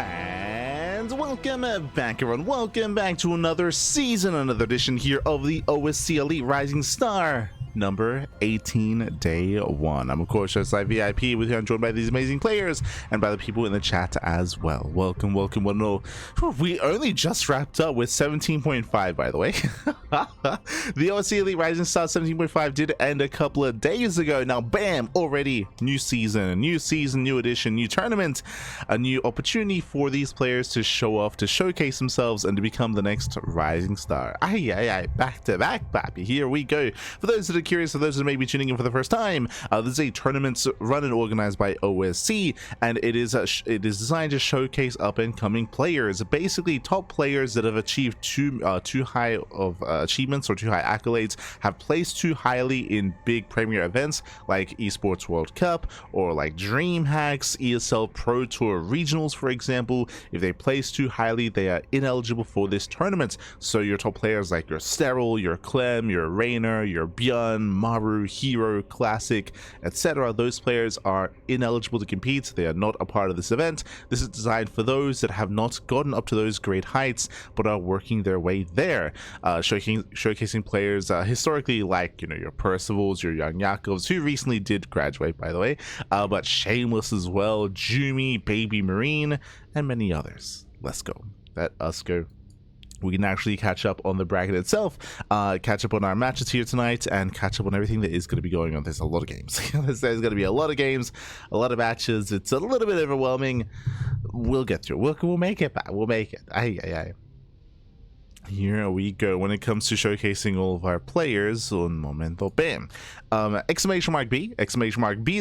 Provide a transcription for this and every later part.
And welcome back, everyone. Welcome back to another season, another edition here of the OSC Elite Rising Star, number 18, day 1. I'm of course OSC VIP, with you. I'm joined by these amazing players and by the people in the chat as well. Welcome. We only just wrapped up with 17.5, by the way. The OSC Elite Rising Star 17.5 did end a couple of days ago. Now, bam, already new season, new edition, new tournament, a new opportunity for these players to show off, to showcase themselves, and to become the next Rising Star. Back to back, baby. Here we go. For those that are curious, for those that may be tuning in for the first time, this is a tournament run and organized by OSC, and it is designed to showcase up and coming players, basically top players that have achieved too high of achievements or too high accolades, have placed too highly in big premier events like Esports World Cup or like DreamHacks, ESL Pro Tour Regionals, for example. If they place too highly, they are ineligible for this tournament. So your top players like your Sterile, your Clem, your Rainer, your Björn, Maru, Hero, Classic, etc., those players are ineligible to compete. They are not a part of this event. This is designed for those that have not gotten up to those great heights but are working their way there, showcasing players historically like, you know, your Percivals, your Young Yakovs, who recently did graduate, by the way, but Shameless as well, Jumi, Baby Marine, and many others. Let's go. Let us go. We can actually catch up on the bracket itself, catch up on our matches here tonight, and catch up on everything that is going to be going on. There's a lot of games. There's going to be a lot of games, a lot of matches. It's a little bit overwhelming. We'll get through it. We'll make it back. We'll make it. Here we go. When it comes to showcasing all of our players, un momento, bam. Exclamation mark B in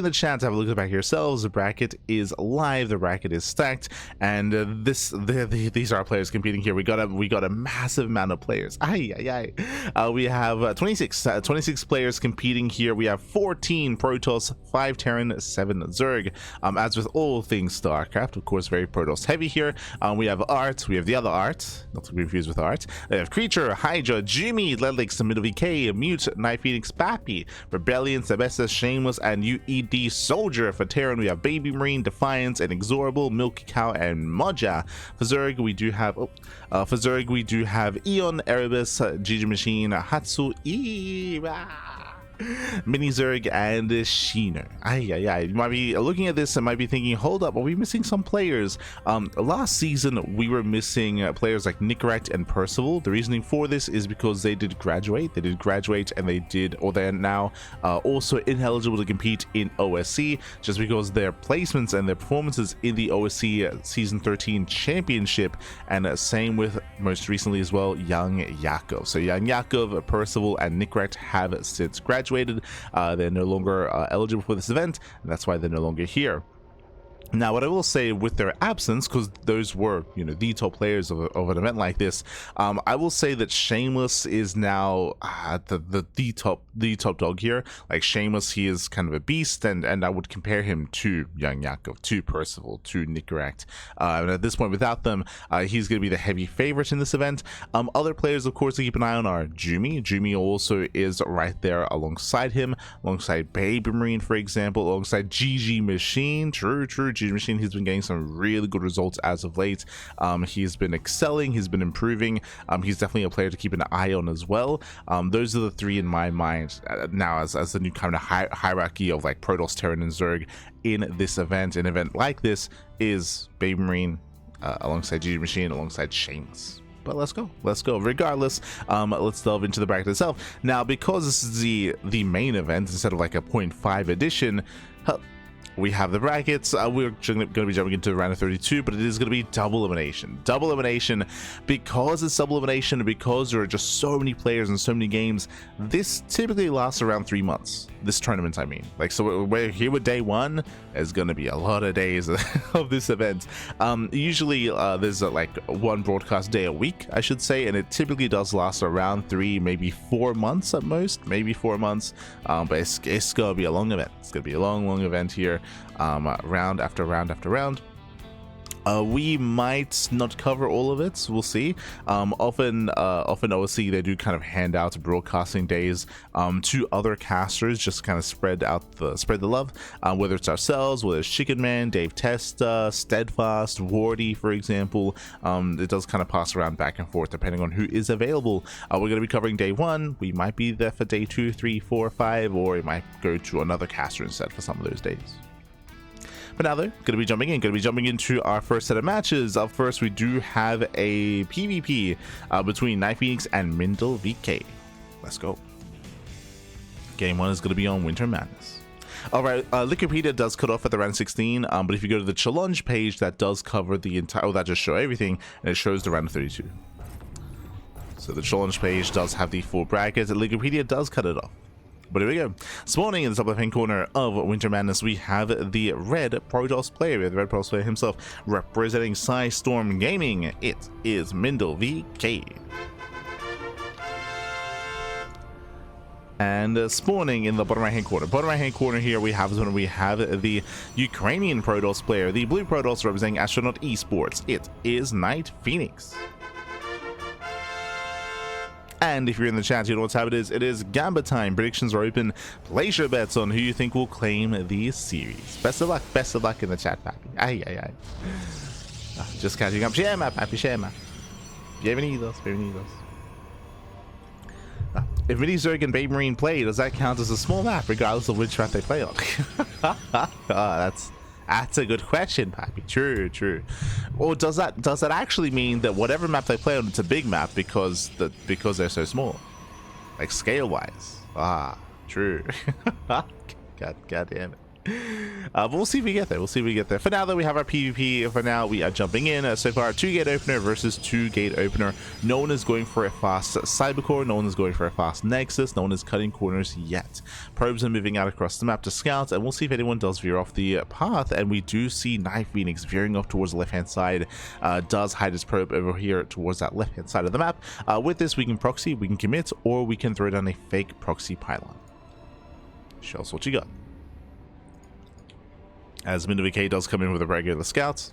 the chat to have a look at the back yourselves. The bracket is live, the bracket is stacked, and these are our players competing here. We got a massive amount of players. We have 26 players competing here. We have 14 Protoss, 5 Terran, 7 Zerg. As with all things StarCraft, of course, very Protoss heavy here. We have Art, we have the other Art, not to be confused with Art. They have Creature, Hydra, Jimmy, Ledlix, MindelVK, Mute, NightPhoenix, Pappy, Rebellion, Sebesta, Shameless, and UED Soldier. For Terran, we have Baby Marine, Defiance, Inexorable, Milky Cow, and Moja. For Zerg, we do have Eon, Erebus, Gigi Machine, Hatsu, Mini Zerg, and Shino. You might be looking at this and might be thinking, hold up, are we missing some players? Last season we were missing players like Nicorette and Percival. The reasoning for this is because they did graduate and they're now also ineligible to compete in OSC, just because their placements and their performances in the OSC season 13 championship, and same with most recently as well Young Yakov. So Young Yakov, Percival, and Nicorette have since graduated. They're no longer eligible for this event, and that's why they're no longer here. Now, what I will say with their absence, because those were, you know, the top players of an event like this, I will say that Shameless is now the top dog here. Like Shameless, he is kind of a beast, and I would compare him to Young Yakov, to Percival, to Nicorette. And at this point, without them, he's going to be the heavy favorite in this event. Other players, of course, to keep an eye on are Jumi. Jumi also is right there alongside him, alongside Baby Marine, for example, alongside Gigi Machine. True. Gigi Machine, he's been getting some really good results as of late. He's been excelling, he's been improving. He's definitely a player to keep an eye on as well. Those are the three in my mind now as the new kind of hierarchy of like Protoss, Terran, and Zerg in this event. An event like this is Baby Marine alongside Gigi Machine, alongside Shameless. But let's go. Regardless, let's delve into the bracket itself. Now, because this is the main event instead of like a 0.5 edition, we have the brackets. We're going to be jumping into round of 32, but it is going to be double elimination. Because it's double elimination, because there are just so many players and so many games, this typically lasts around 3 months. This tournament, I mean. Like, so we're here with day 1. There's going to be a lot of days of this event. Usually there's like one broadcast day a week, I should say, and it typically does last around 3, maybe 4 months at most, but it's going to be a long event. It's going to be a long event here, round after round after round. We might not cover all of it. We'll see. Often OSC, they do kind of hand out broadcasting days to other casters, just kind of spread the love. Whether it's ourselves, whether it's Chicken Man, Dave Testa, Steadfast, Wardy, for example. It does kind of pass around back and forth depending on who is available. We're going to be covering day 1. We might be there for day 2, 3, 4, 5, or it might go to another caster instead for some of those days. But now, though, going to be jumping into our first set of matches. Up first, we do have a PvP between NightPhoenix and MindelVK. Let's go. Game 1 is going to be on Winter Madness. Alright, Wikipedia does cut off at the round 16, but if you go to the challenge page, that does cover the entire, that just shows everything, and it shows the round 32. So the challenge page does have the full brackets, and Wikipedia does cut it off. But here we go. Spawning in the top left-hand corner of Winter Madness, we have the red Protoss player, the red Protoss player himself, representing Storm Gaming. It is MindelVK. And spawning in the bottom right-hand corner. Bottom right-hand corner here, we have the Ukrainian Protoss player, the blue Protoss representing Astronaut Esports. It is NightPhoenix. And if you're in the chat, you know what time it is. It is Gamba time. Predictions are open. Place your bets on who you think will claim the series. Best of luck in the chat, Pappy. Ay. Just catching up. Share map, Pappy, share map. Bienvenidos. If Mini Zerg and Babe Marine play, does that count as a small map, regardless of which map they play on? That's a good question, Pappy. True. Or does that actually mean that whatever map they play on, it's a big map because they're so small, like scale wise? True. God damn it. But we'll see if we get there. For now, though, we have our PvP. For now, we are jumping in. So far, 2-gate opener versus 2-gate opener. No one is going for a fast Cybercore. No one is going for a fast Nexus. No one is cutting corners yet. Probes are moving out across the map to scout, and we'll see if anyone does veer off the path. And we do see NightPhoenix veering off towards the left-hand side. Does hide his probe over here towards that left-hand side of the map. With this, we can proxy, we can commit, or we can throw down a fake proxy pylon. Show us what you got. As MindelVK does come in with a regular scout.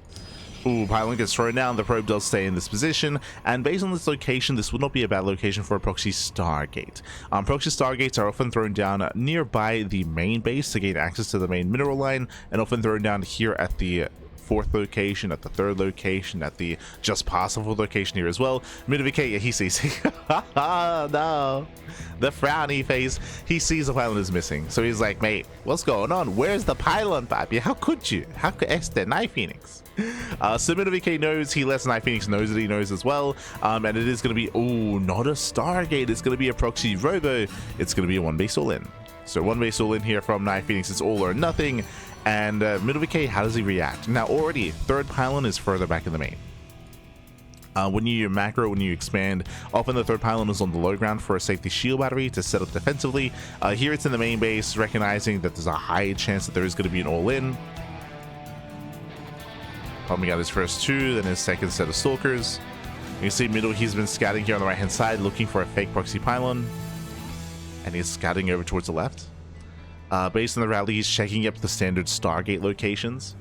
Pylon gets thrown down. The probe does stay in this position, and based on this location, this would not be a bad location for a proxy Stargate. Proxy Stargates are often thrown down nearby the main base to gain access to the main mineral line, and often thrown down here at the 4th location, at the 3rd location, at the just passable location here as well. MindelVK, he sees no, the frowny face. He sees the pylon is missing, so he's like, mate, what's going on? Where's the pylon, Papi? How could you? How could NightPhoenix? So MindelVK knows, he lets NightPhoenix knows that he knows as well, and it is going to be, not a Stargate, it's going to be a proxy robo. It's going to be a 1-base all-in. So 1-base all-in here from NightPhoenix. It's all or nothing. And MindelVK, how does he react? Now, already, 3rd pylon is further back in the main. When you macro, when you expand, often the 3rd pylon is on the low ground for a safety shield battery to set up defensively. Here it's in the main base, recognizing that there's a high chance that there is going to be an all-in. Pumping out his first 2, then his second set of stalkers. You can see Middle, he's been scouting here on the right-hand side, looking for a fake proxy pylon. And he's scouting over towards the left. Based on the rally, he's checking up the standard Stargate locations.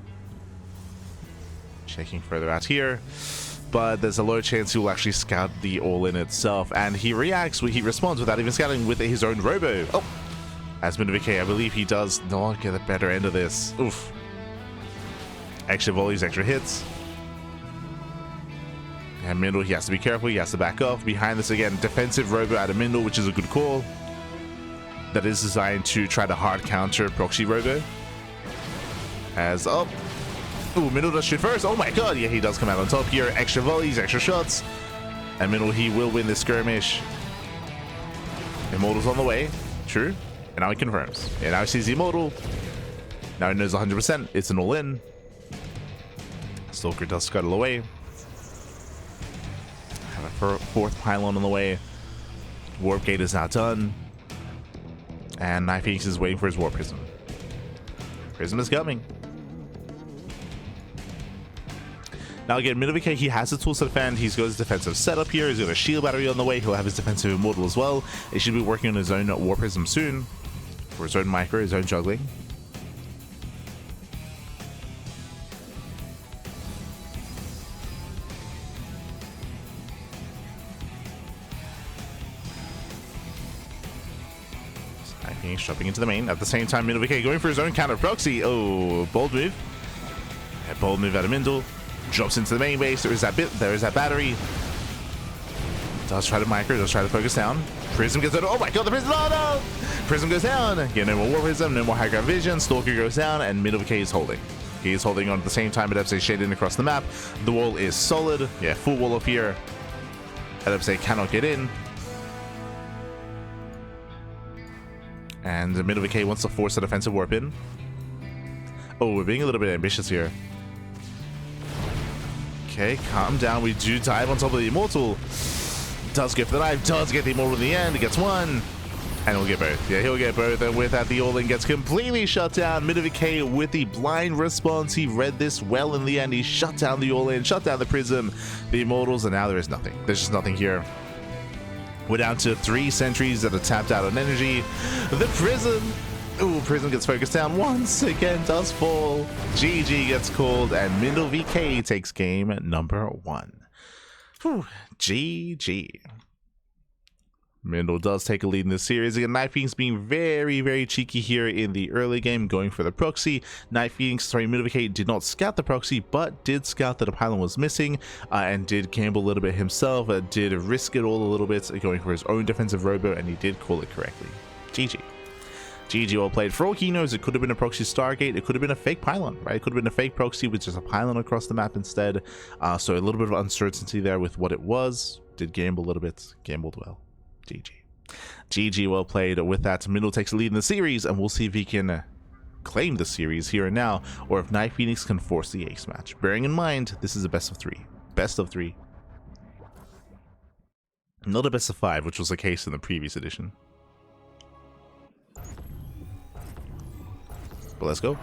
Checking further out here. But there's a low chance he will actually scout the all-in itself. And he responds without even scouting with his own robo. As MindelVK, I believe he does not get the better end of this. Oof. Extra volleys, extra hits. And Mindel, he has to be careful, he has to back off. Behind this again, defensive robo out of Mindel, which is a good call. That is designed to try to hard counter proxy robo. As Mindel does shoot first. Oh my god, yeah, he does come out on top here. Extra volleys, extra shots. And Mindel, he will win this skirmish. Immortal's on the way. True. And now he confirms. And now he sees the Immortal. Now he knows 100% it's an all-in. Stalker does scuttle away. Have a 4th pylon on the way. Warp gate is now done. And NightPhoenix is waiting for his Warp Prism. Prism is coming. Now again, MindelVK, he has the tools to defend. He's got his defensive setup here. He's got a shield battery on the way. He'll have his defensive Immortal as well. He should be working on his own Warp Prism soon. For his own micro, his own juggling. NightPhoenix dropping into the main. At the same time, MindelVK going for his own counter proxy. Oh, bold move. Yeah, bold move out of Mindel. Drops into the main base. There is that battery. Does try to micro, does try to focus down. Prism gets out. Oh my god, the Prism! Oh no! Prism goes down. Yeah, no more War Prism, no more High Ground Vision. Stalker goes down, and MindelVK is holding. He is holding on at the same time, but Epsay shading across the map. The wall is solid. Yeah, full wall up here. Epsay cannot get in. And MindelVK wants to force a defensive warp in. Oh, we're being a little bit ambitious here. Okay, calm down. We do dive on top of the Immortal. Does get the knife, does get the Immortal in the end. He gets one. And he'll get both. Yeah, he'll get both. And with that, the all-in gets completely shut down. MindelVK with the blind response. He read this well in the end. He shut down the all-in, shut down the Prism, the Immortals, and now there is nothing. There's just nothing here. We're down to 3 sentries that are tapped out on energy. The Prism. Ooh, Prism gets focused down once again, does fall. GG gets called, and MindelVK takes game number 1. Whew, GG. Mindel does take a lead in this series. Again, NightPhoenix being very, very cheeky here in the early game, going for the proxy. MindelVK did not scout the proxy, but did scout that a pylon was missing, and did gamble a little bit himself, did risk it all a little bit, going for his own defensive robo, and he did call it correctly. GG. GG, well played. For all he knows, it could have been a proxy Stargate, it could have been a fake pylon, right? It could have been a fake proxy with just a pylon across the map instead. So a little bit of uncertainty there with what it was. Did gamble a little bit, gambled well. GG. GG, well played. With that, Mindel takes the lead in the series, and we'll see if he can claim the series here and now, or if NightPhoenix can force the ace match. Bearing in mind, this is a best of 3. Best of 3. Not a best of 5, which was the case in the previous edition. But let's go.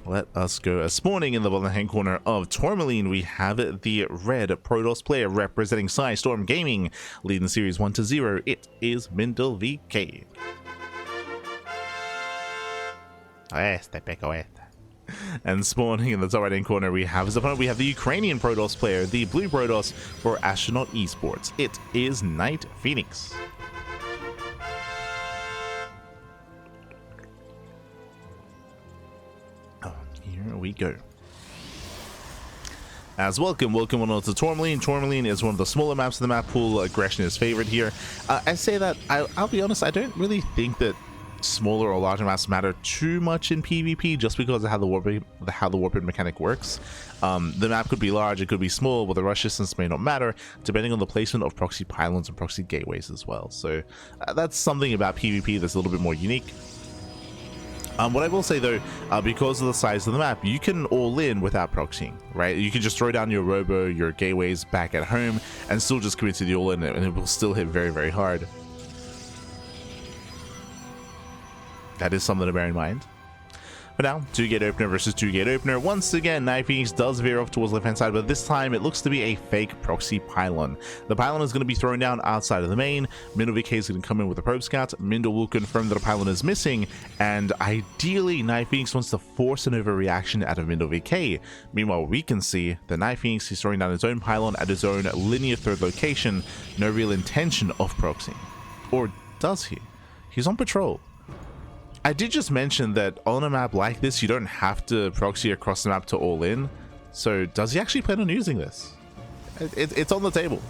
Let us go. Spawning in the bottom hand corner of Tourmaline, we have the red Protoss player representing Storm Gaming, leading the series 1-0. It is MindelVK. And spawning in the top right hand corner, we have his opponent. We have the Ukrainian Protoss player, the blue Protoss for Astronaut Esports. It is NightPhoenix. Here we go. As welcome on to Tourmaline. Tourmaline is one of the smaller maps of the map pool. Aggression is favored here. I say that, I'll be honest, I don't really think that smaller or larger maps matter too much in PvP, just because of how the warping mechanic works. The map could be large, it could be small, but the rush distance may not matter, depending on the placement of proxy pylons and proxy gateways as well. So that's something about PvP that's a little bit more unique. What I will say though, because of the size of the map, you can all in without proxying, right? You can just throw down your robo, your gateways back at home, and still just commit to the all in, and it will still hit very, very hard. That is something to bear in mind. But now, 2-gate opener versus 2-gate opener. Once again, NightPhoenix does veer off towards the left-hand side, but this time it looks to be a fake proxy pylon. The pylon is going to be thrown down outside of the main. MindelVK is going to come in with a probe scout. Mindel will confirm that a pylon is missing, and ideally, NightPhoenix wants to force an overreaction out of MindelVK. Meanwhile, we can see that NightPhoenix is throwing down his own pylon at his own linear third location. No real intention of proxying. Or does he? He's on patrol. I did just mention that on a map like this, you don't have to proxy across the map to all in. So does he actually plan on using this? It's on the table.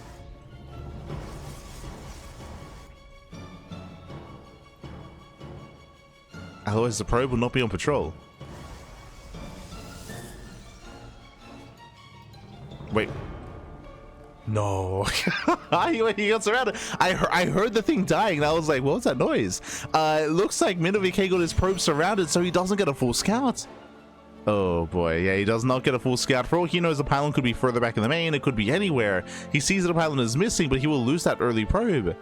Otherwise the probe will not be on patrol. Wait. No. He got surrounded. I heard the thing dying and I was like, what was that noise? It looks like MindelVK got his probe surrounded, so he doesn't get a full scout. Oh boy, yeah, he does not get a full scout. For all he knows, the pylon could be further back in the main, it could be anywhere. He sees that a pylon is missing, but he will lose that early probe.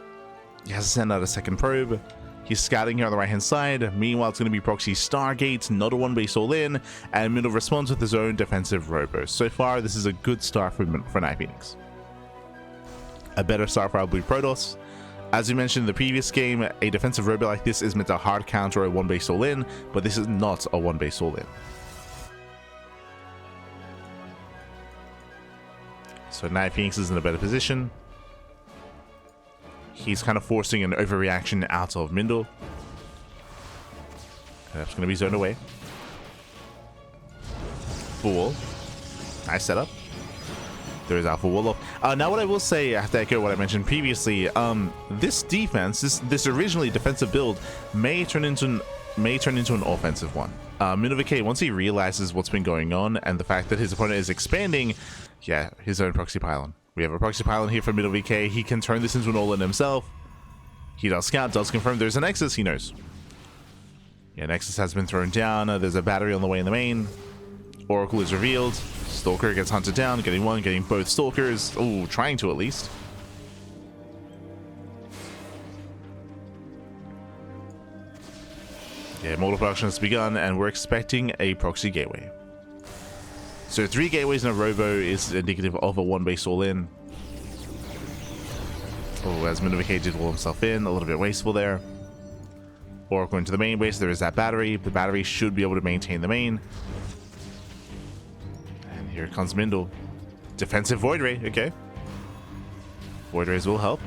He has to send out a second probe. He's scouting here on the right hand side. Meanwhile, it's going to be proxy Stargate, not a one base all in, and Mindel responds with his own defensive robo. So far, this is a good start for NightPhoenix. A better start for our blue Protoss. As we mentioned in the previous game, a defensive robo like this is meant to hard counter a one base all in, but this is not a one base all in. So NightPhoenix is in a better position. He's kind of forcing an overreaction out of Mindel. That's going to be zoned away. Full wall. Nice setup. There is Alpha Wall off. Now what I will say, I have to echo what I mentioned previously, this defense, this originally defensive build may turn into an offensive one. MindelVK, once he realizes what's been going on and the fact that his opponent is expanding, yeah, his own proxy pylon. We have a proxy pylon here for MindelVK. He can turn this into an all-in himself. He does scout, does confirm there's a Nexus, he knows. Yeah, Nexus has been thrown down. There's a battery on the way in the main. Oracle is revealed. Stalker gets hunted down, getting one, getting both Stalkers. Oh, trying to at least. Yeah, mortal production has begun, and we're expecting a proxy gateway. So 3 gateways in a robo is indicative of a 1-base all-in. Oh, as MindelVK did wall himself in, a little bit wasteful there. Oracle into the main base, there is that battery. The battery should be able to maintain the main. And here comes Mindel. Defensive Void Ray, okay. Void Rays will help.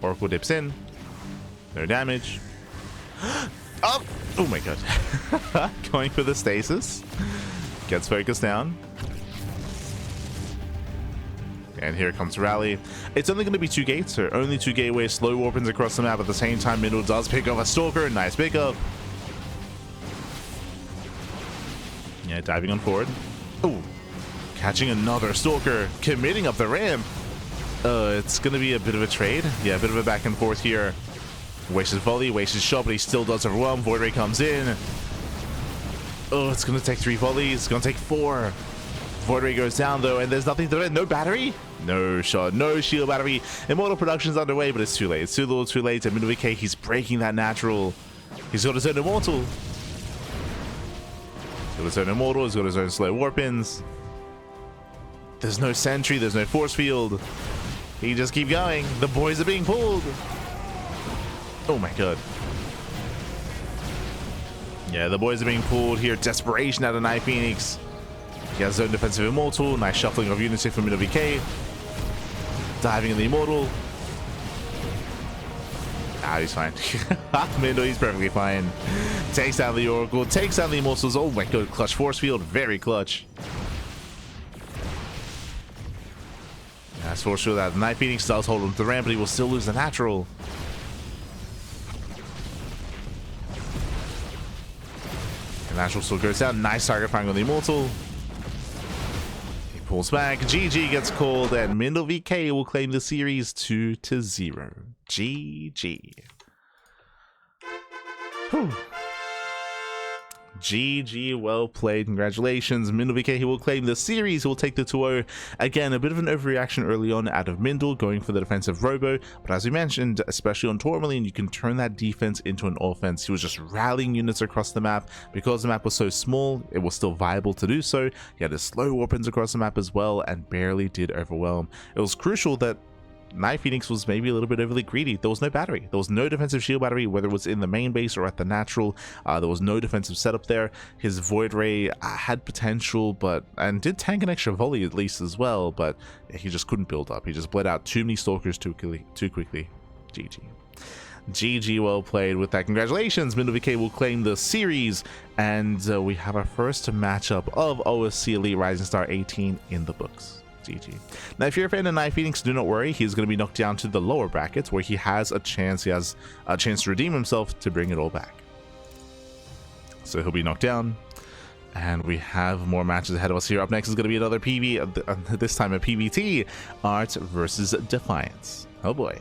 Oracle dips in. No damage. Oh my god. Going for the stasis. Gets focused down. And here comes Rally. It's only going to be 2 gates, or only 2 gateways. Slow warpens across the map at the same time. Mindel does pick off a Stalker. Nice pickup. Yeah, diving on forward. Oh, catching another Stalker. Committing up the ramp. It's going to be a bit of a trade. Yeah, a bit of a back and forth here. Wastes volley, wastes shot, but he still does overwhelm. Void Ray comes in. Oh, it's going to take 3 volleys. It's going to take 4. Void Ray goes down, though, and there's nothing to it. No battery? No shot. No shield battery. Immortal production's underway, but it's too late. It's too little too late. And MindelVK, he's breaking that natural. He's got his own Immortal. He's got his own Immortal. He's got his own slow warp-ins. There's no sentry. There's no force field. He just keep going. The boys are being pulled. Oh my god. Yeah, the boys are being pulled here. Desperation out of NightPhoenix. He has his own defensive Immortal. Nice shuffling of units here from MindelVK. Diving in the Immortal. Ah, he's fine. Mindel, he's perfectly fine. Takes down the Oracle. Takes down the Immortals. Oh my god, clutch force field. Very clutch. Nice force field out. NightPhoenix does hold on to the ramp, but he will still lose the natural. The natural still goes down. Nice target firing on the Immortal. He pulls back. GG gets called, and MindelVK will claim the series 2-0. GG. Whew. GG, well played. Congratulations. MindelVK, he will claim the series. He will take the 2-0. Again, a bit of an overreaction early on out of Mindel, going for the defensive robo. But as we mentioned, especially on Tourmaline, you can turn that defense into an offense. He was just rallying units across the map. Because the map was so small, it was still viable to do so. He had his slow warpins across the map as well, and barely did overwhelm. It was crucial that NightPhoenix was maybe a little bit overly greedy. There was no battery. There was no defensive shield battery, whether it was in the main base or at the natural. There was no defensive setup there. His Void Ray had potential, and did tank an extra volley at least as well, but he just couldn't build up. He just bled out too many Stalkers too quickly. GG. GG, well played. With that, congratulations. MindelVK will claim the series, and we have our first matchup of OSC Elite Rising Star 18 in the books. GG. Now, if you're a fan of NightPhoenix, do not worry. He's going to be knocked down to the lower brackets where he has a chance. He has a chance to redeem himself to bring it all back. So he'll be knocked down, and we have more matches ahead of us here. Up next is going to be another PV, this time a PvT, Art versus Defiance. Oh boy.